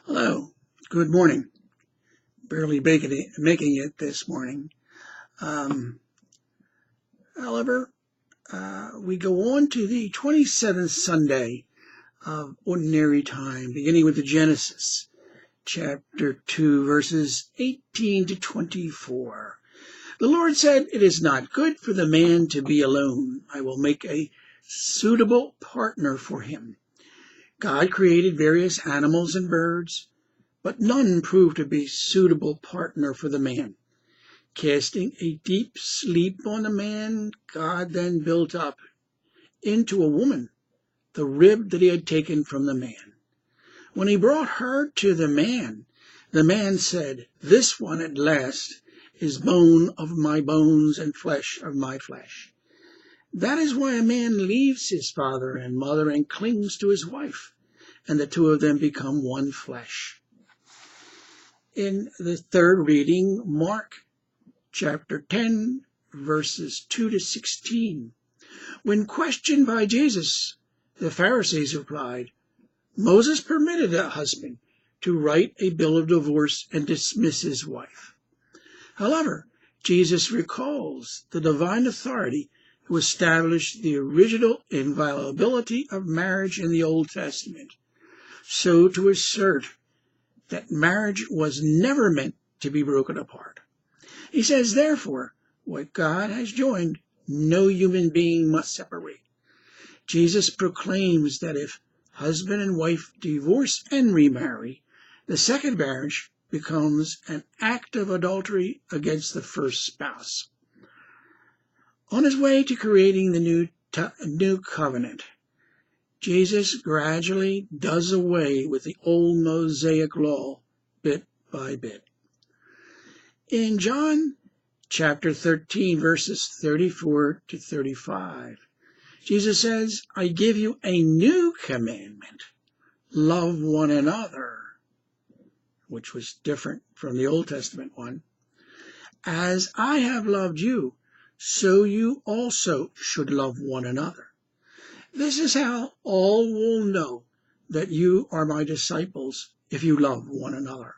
Hello, good morning. Barely making it this morning. Um, however, we go on to the 27th Sunday of Ordinary Time, beginning with the Genesis, chapter 2, verses 18 to 24. The Lord said, "It is not good for the man to be alone. I will make a suitable partner for him." God created various animals and birds, but none proved to be suitable partner for the man. Casting a deep sleep on the man, God then built up into a woman the rib that he had taken from the man. When he brought her to the man said, "This one at last is bone of my bones and flesh of my flesh." That is why a man leaves his father and mother and clings to his wife, and the two of them become one flesh. In the third reading, Mark chapter 10, verses 2 to 16. When questioned by Jesus, the Pharisees replied, "Moses permitted a husband to write a bill of divorce and dismiss his wife." However, Jesus recalls the divine authority who established the original inviolability of marriage in the Old Testament, so to assert that marriage was never meant to be broken apart. He says, "Therefore, what God has joined, no human being must separate." Jesus proclaims that if husband and wife divorce and remarry, the second marriage becomes an act of adultery against the first spouse. On his way to creating the new covenant, Jesus gradually does away with the old Mosaic law bit by bit. In John chapter 13, verses 34 to 35, Jesus says, "I give you a new commandment. Love one another," which was different from the Old Testament one. "As I have loved you, so you also should love one another. This is how all will know that you are my disciples, if you love one another."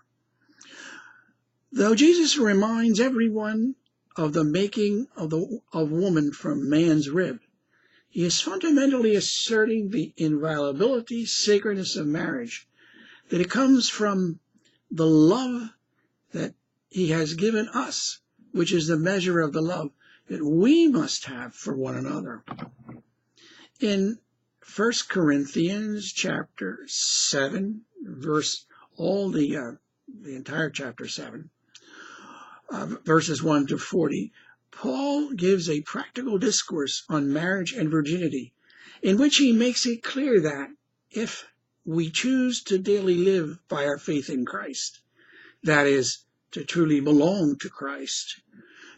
Though Jesus reminds everyone of the making of woman from man's rib, he is fundamentally asserting the inviolability, sacredness of marriage, that it comes from the love that he has given us, which is the measure of the love that we must have for one another. In 1 Corinthians chapter 7, the entire chapter 7, verses 1 to 40, Paul gives a practical discourse on marriage and virginity, in which he makes it clear that if we choose to daily live by our faith in Christ, that is, to truly belong to Christ,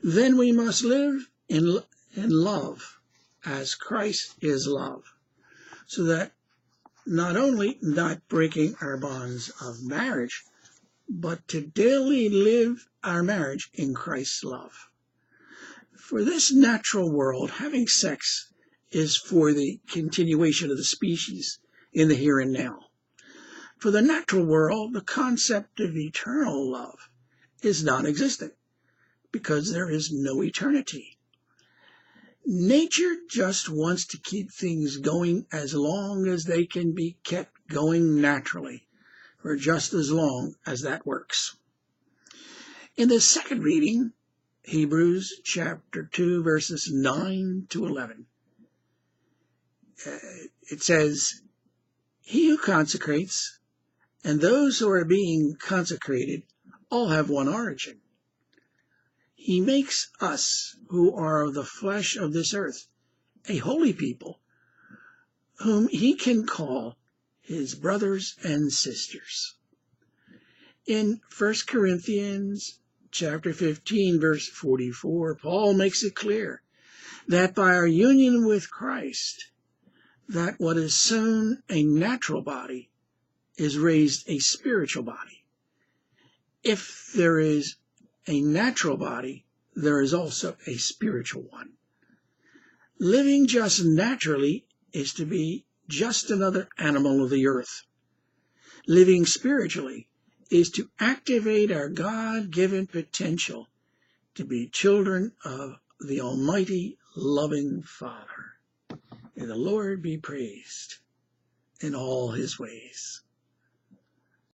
then we must live in love as Christ is love, so that not only not breaking our bonds of marriage, but to daily live our marriage in Christ's love. For this natural world, having sex is for the continuation of the species in the here and now. For the natural world, the concept of eternal love is non-existent because there is no eternity. Nature just wants to keep things going as long as they can be kept going naturally, for just as long as that works. In the second reading, Hebrews chapter 2, verses 9 to 11, it says, "He who consecrates and those who are being consecrated all have one origin. He makes us, who are of the flesh of this earth, a holy people, whom he can call his brothers and sisters." In 1 Corinthians chapter 15, verse 44, Paul makes it clear that by our union with Christ, that what is sown a natural body is raised a spiritual body. If there is a natural body, there is also a spiritual one. Living just naturally is to be just another animal of the earth. Living spiritually is to activate our God-given potential to be children of the Almighty, loving Father. May the Lord be praised in all his ways.